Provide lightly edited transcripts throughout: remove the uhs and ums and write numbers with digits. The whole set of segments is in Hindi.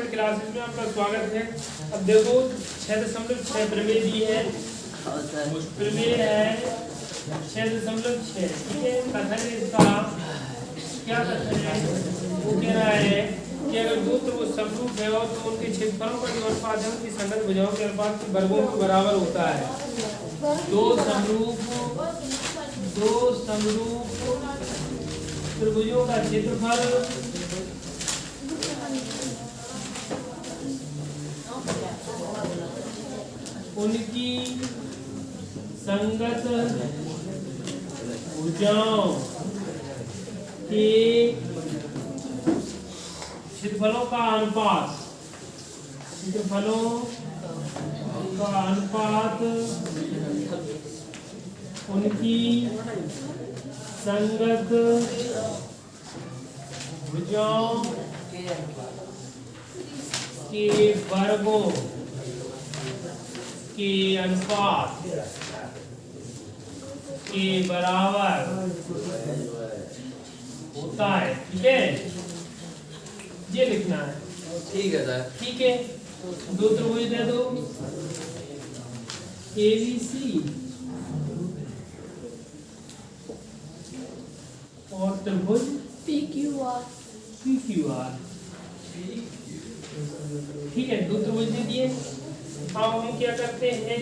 गवर्नमेंट क्लासेस में आपका स्वागत है। अब देखो 6.6 प्रमेय दी है, प्रमेय है 6.6। ठीक है, कथन इसका क्या कथन है? वो कह रहा है कि अगर दो त्रिभुज समरूप है और तो उनके क्षेत्रफलों का जो अनुपात है उनकी संगत भुजाओं के अनुपात के वर्गों के बराबर होता है। दो समरूप त्रिभुजों का क्षेत्रफल उनकी संगत भुजाओं के क्षेत्रफलों का अनुपात उनकी संगत भुजाओं के वर्गों के अनुपात के बराबर होता है। ठीक है, ये लिखना है। ठीक है सर। ठीक है, दो त्रिभुज दे दो ABC और त्रिभुज PQR। ठीक है, दो त्रिभुज दे दिए। अब हम क्या करते हैं?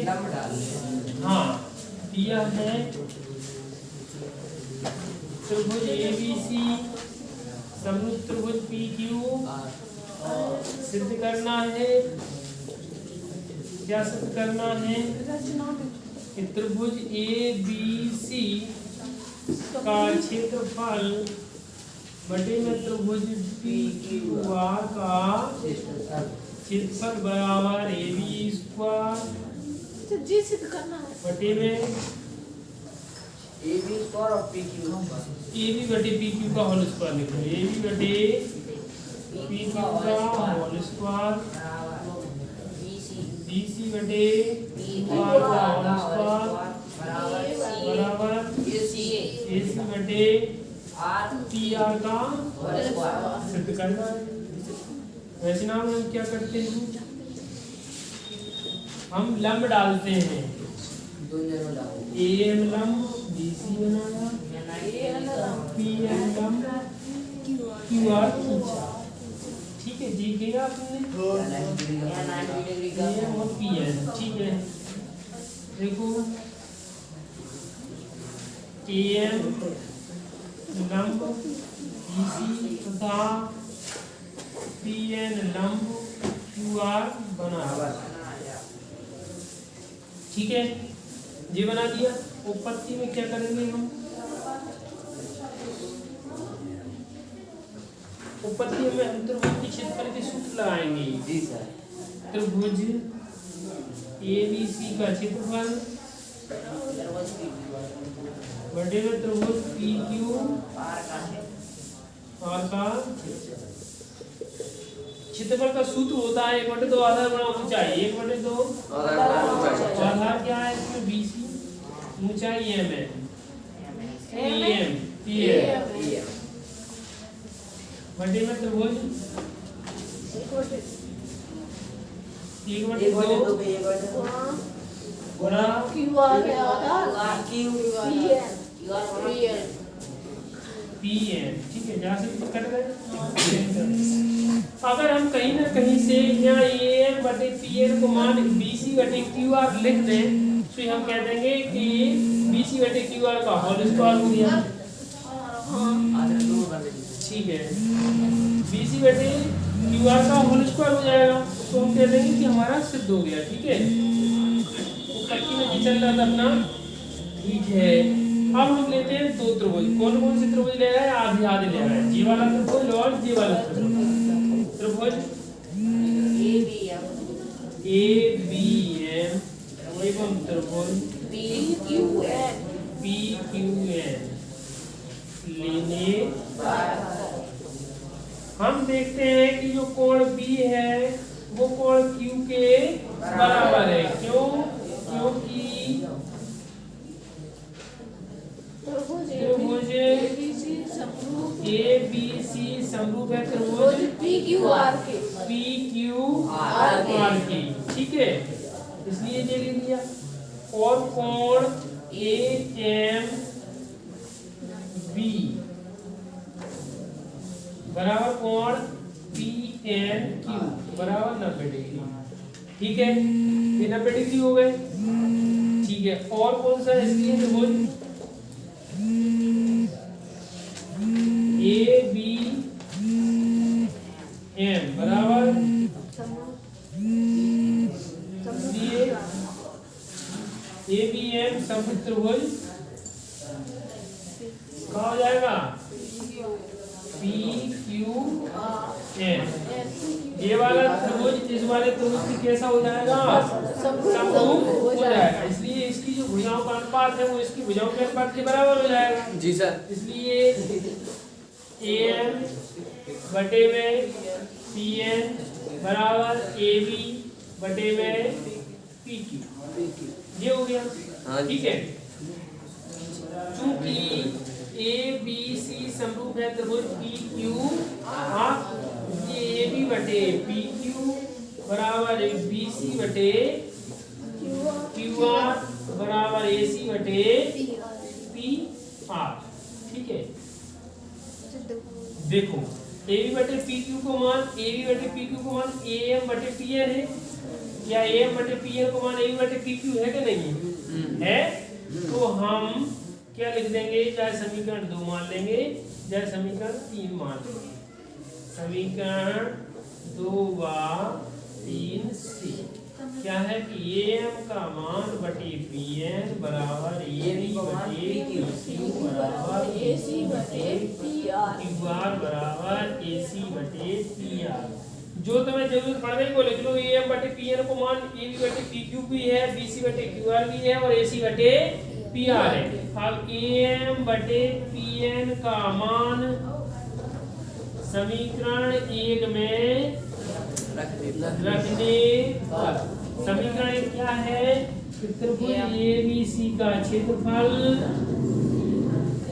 हाँ, दिया है त्रिभुज ABC समरूप त्रिभुज PQ सिद्ध करना है। क्या सिद्ध करना है? कि त्रिभुज ABC का क्षेत्रफल बटे में त्रिभुज PQR का क्षेत्रफल बराबर AB स्क्वायर जी सिद्ध करना है बटे में AB स्क्वायर और PQ AB बटे PQ का होल स्क्वायर लिखो। AB बटे PQ का होल स्क्वायर BC बटे QR का होल स्क्वायर बराबर AC बटे PR का सिद्ध करना है। वैसे नाम हम क्या करते हैं? हम लंब डालते हैं। AM लंब BC बनाया, PM लंब QR खींचा। ठीक है, जी किया आपने AM और PM। ठीक है, देखो AM लंब BC तथा PN लंब QR बना। ठीक है, ये बना दिया। उपपत्ति में क्या करेंगे हम? उपपत्ति में हम त्रिभुज के क्षेत्रफल के सूत्र लगाएंगे। जी सर। त्रिभुज ABC का क्षेत्रफल बटे में त्रिभुज PQR का क्षेत्रफल का सूत्र होता है 1/2 आधार बना ऊंचाई 1/2 आधार क्या है इसमें? BC ऊंचाई MM बटे में त्रिभुज 1/2 गुणा QR है आधार PM। ठीक है, जहाँ से कट गए। अगर हम कहीं ना कहीं से यहाँ AM बटे PN को मान BC बटे QR लिख दें तो हम कह देंगे कि BC बटे QR का होल स्क्वायर हो गया। ठीक है, BC बटे QR का होल स्क्वायर हो जाएगा तो हम कह देंगे कि हमारा सिद्ध हो गया। ठीक है, उपपत्ति में ये चल रहा था अपना। ठीक है, अब हम लेते हैं दो त्रिभुज। कौन कौन से त्रिभुज ले रहे हैं? आधे आधे ले रहे हैं। जी वाला त्रिभुज और जी वाला त्रिभुज। त्रिभुज ABM एवं त्रिभुज PQN लेने हम देखते हैं कि जो कोण B है वो कोण Q के बराबर है। क्यों? क्योंकि त्रिभुज ABC समरूप है त्रिभुज PQR के पी क्यू आर की, ठीक है, इसलिए ये लिख दिया। और कोण ए एम बी बराबर कोण पी एन क्यू बराबर 90 डिग्री, ठीक है, ये 90 डिग्री हो गए, ठीक है। और कौन सा इसलिए त्रिभुज ए बी एम बराबर, इसलिए ए बी एम समभुज त्रिभुज क्या हो जाएगा, पी क्यू एन। ये वाला त्रिभुज इस वाले त्रिभुज की कैसा हो जाएगा, समभुज हो जाएगा, इसलिए इसकी जो भुजाओं का अनुपात है वो इसकी भुजाओं के अनुपात के बराबर हो जाएगा। जी सर। इसलिए एम बटे में पी एन बराबर ए बी बटे में पी क्यू, ये हो गया, ठीक है। चूंकि ए बी सी समरूप है त्रिभुज पी क्यू आर, ये ए बी बटे पी क्यू बराबर बी सी बटे क्यू आर बराबर ए सी बटे पी आर, ठीक है। देखो ए बी बटे पी क्यू को मान, ए बी बटे पी क्यू को मान ए एम बटे पी एन है, या ए एम बटे पी एन को मान ए बी बटे पी क्यू है कि नहीं है, तो हम क्या लिख देंगे, चाहे समीकरण 2 मान लेंगे चाहे समीकरण 3 मान लेंगे। समीकरण 2 व 3 से क्या है कि एम का मान बटे पी एन बराबर ए बी बटे पी क्यू बराबर ए सी बटे पी आर, क्यू आर बराबर ए सी बटे पी आर। जो तुम्हें जरूरत पड़ गई वो लिख लो, ए एम बटे पी एन को मान ए बी बटे पी क्यू भी है, बी सी बटे क्यू आर भी है और ए सी बटे पी आर है। अब ए एम बटे पी एन का मान समीकरण 1 में रखने पर, समीकरण 1 क्या है, त्रिभुज ए बी सी का क्षेत्रफल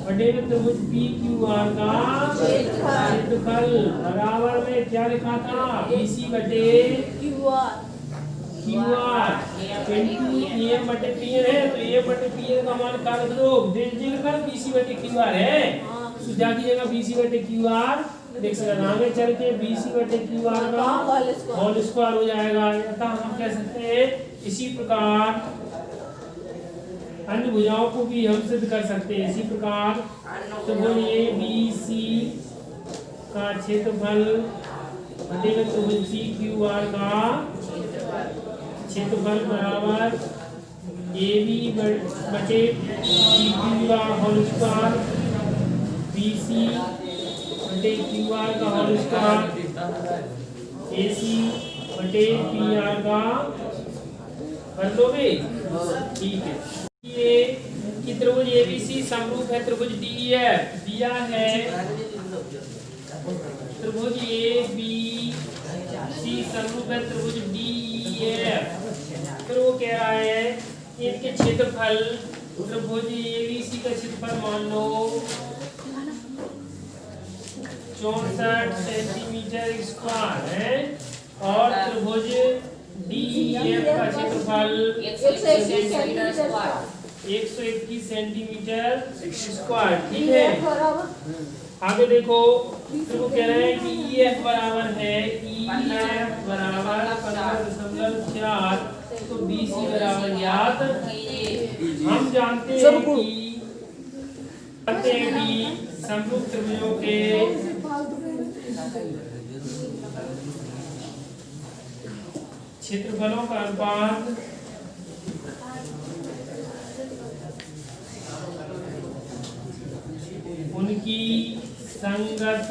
बटे में त्रिभुज पी क्यू आर का क्षेत्रफल बराबर में क्या लिखा था, बी सी बटे Q R into A M बटे पी एन है, तो ए एम बटे पी एन का मान क्या रख दो, बी सी बटे क्यू आर है, सुझा की जगह बी सी बटे क्यू आर देख सकते, आगे चल के बी सी बटे क्यू आर का होल स्क्वायर हो जाएगा। अतः हम कह सकते हैं इसी प्रकार अन्य भुजाओं को भी हम सिद्ध कर सकते हैं। इसी प्रकार त्रिभुज ए बी सी का क्षेत्रफल बटे में त्रिभुज सी क्यू आर का क्षेत्रफल बराबर ए बी बटे C Q R whole square B C बटे क्यू आर का होल स्क्वायर ए सी बटे पी आर का कर दोगे, ठीक है। ये कि त्रिभुज एबीसी समरूप है त्रिभुज डीईएफ, दिया है त्रिभुज एबीसी समरूप है त्रिभुज डीईएफ, फिर वो कह रहा है इनके क्षेत्रफल, त्रिभुज एबीसी का क्षेत्रफल मान लो 64 सेंटीमीटर स्क्वायर है और त्रिभुज डीईएफ का क्षेत्रफल 121 सेंटीमीटर स्क्वायर, ठीक है। आगे देखो फिर वो कह रहे हैं कि ईएफ बराबर है, ईएफ बराबर 15.4, तो बीसी बराबर ज्ञात, हम जानते हैं कि समरूप त्रिभुजों के क्षेत्रफलों का अनुपात उनकी संगत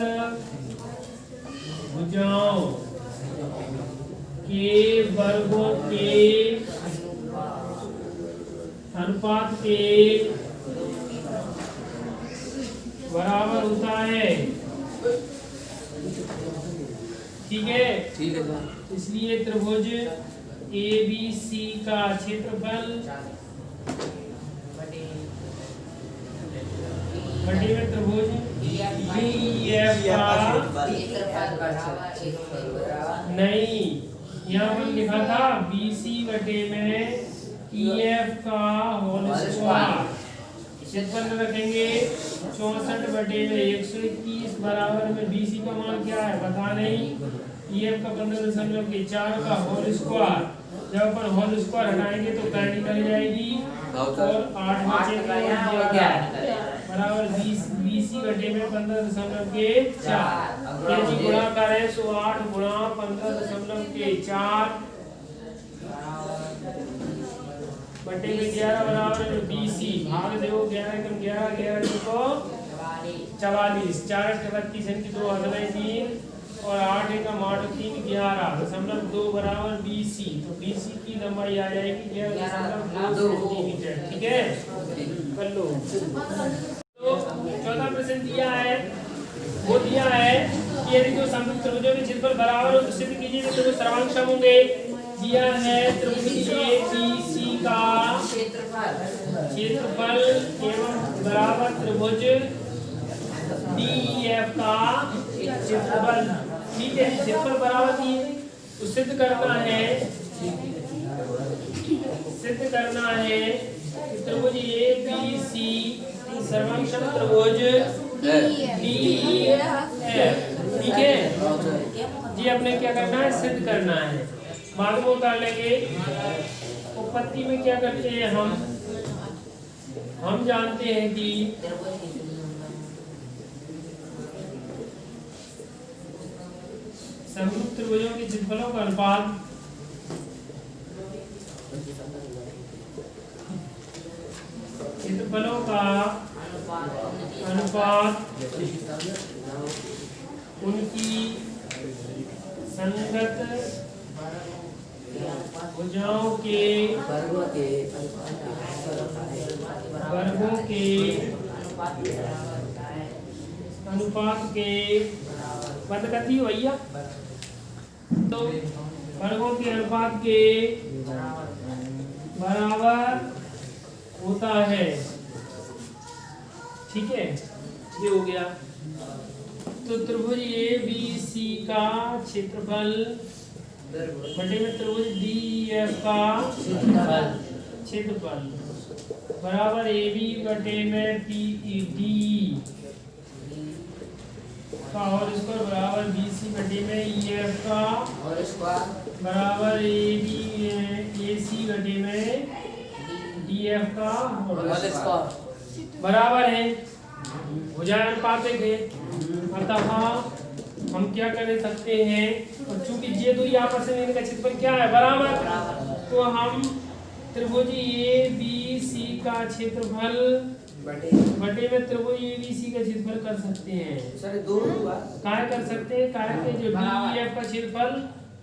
भुजाओं के वर्गों के अनुपात के बराबर होता है, ठीक है, ठीक है सर। इसलिए त्रिभुज ए बी सी का क्षेत्रफल बटे में त्रिभुज डीईएफ का नहीं, यहाँ पर लिखा था BC बटे में EF का होल स्क्वायर। क्षेत्रफल में रखेंगे 64 बटे में 121 बराबर में BC का मान क्या है पता नहीं, EF का 15.4 का होल स्क्वायर। जब अपन होल स्क्वायर हटाएंगे तो क्या निकल जाएगी और 8 बचेंगे बराबर 20 बटे में 15.4 गुणा करें तो 8 गुणा 15.4 बटे में 11 बराबर 20 भाग दो 11 कम 11 11 देखो 44 4 32 इनकी 2 हाथ में 3 और 8 एकम 8 3 11.2 बराबर 20। तो 20 की लंबाई आ जाएगी 11.2 सेंटीमीटर। ठीक है, कर लो। तो चौथा प्रश्न दिया है, वो दिया है कि यदि दो समरूप त्रिभुजों के क्षेत्रफल बराबर हो तो सिद्ध कीजिए कि त्रिभुज सर्वांग सम होंगे। दिया है त्रिभुज ABC का क्षेत्रफल एवं बराबर त्रिभुज DEF का क्षेत्रफल। ठीक है, क्षेत्रफल बराबर दिए तो सिद्ध करना है कि त्रिभुज ABC सर्वांग सम त्रिभुज DEF। ठीक है जी, अपने क्या करना है सिद्ध करना है, बाद में उतार लेंगे। उत्पत्ति में क्या करते हैं हम जानते हैं कि समरूप त्रिभुजों के क्षेत्रफलों का अनुपात उनकी संगत भुजाओं के वर्गों के अनुपात के बदगति भैया, तो वर्गों के अनुपात के बराबर होता है। ठीक है, ये हो गया। तो त्रिभुज ABC का क्षेत्रफल बटे में त्रिभुज DEF का क्षेत्रफल बराबर AB बटे में PED का होल स्क्वायर बराबर BC बटे में EF का होल स्क्वायर बराबर AC बटे में DF का होल स्क्वायर बराबर है। भुजा अनुपात है, अतः हम क्या कर सकते हैं, और चूंकि ये दो आपस में इनका क्षेत्रफल क्या है बराबर, तो हम त्रिभुज ABC का क्षेत्रफल बटे में त्रिभुज ABC का क्षेत्रफल कर सकते हैं। काय कर सकते हैं, काय के जो DEF का क्षेत्रफल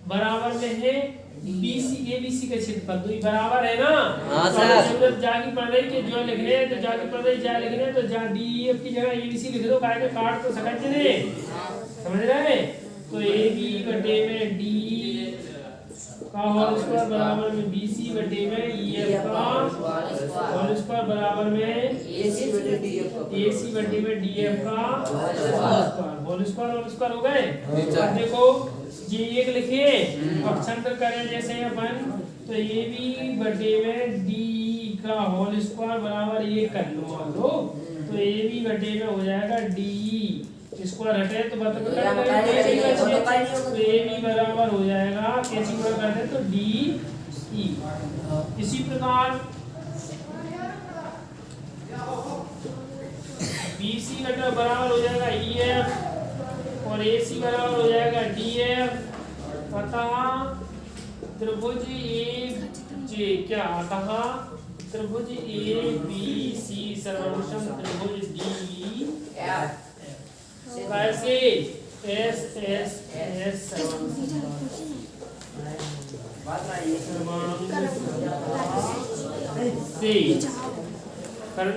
बराबर में है ABC का क्षेत्रफल, तो ये बराबर है ना। हाँ तो जब जागी पड़ रही के जो लिखने हैं तो जागी पड़ रही जा लिखने तो जा DEF की जगह ABC लिख दो, काय के काट तो सकते नहीं, समझ रहे हैं। तो AB बटे में D का होल स्क्वायर बराबर में BC बटे में EF का होल स्क्वायर बराबर में AC बटे में DF का होल स्क्वायर हो गए। अब देखो ये एक लिखे पक्षांतर करें जैसे अपन, तो AB बटे में DE का होल स्क्वायर बराबर ये कर लो, तो AB बटे में हो जाएगा DE स्क्वायर हटे तो तो AB बराबर हो जाएगा कैसे गुणा करते हैं तो DE। इसी प्रकार BC बटा बराबर हो जाएगा EF और AC बराबर हो जाएगा DF। अतः त्रिभुज त्रिभुज ABC सर्वसम त्रिभुज DEF कैसे SSS सर्वसम से कर लो।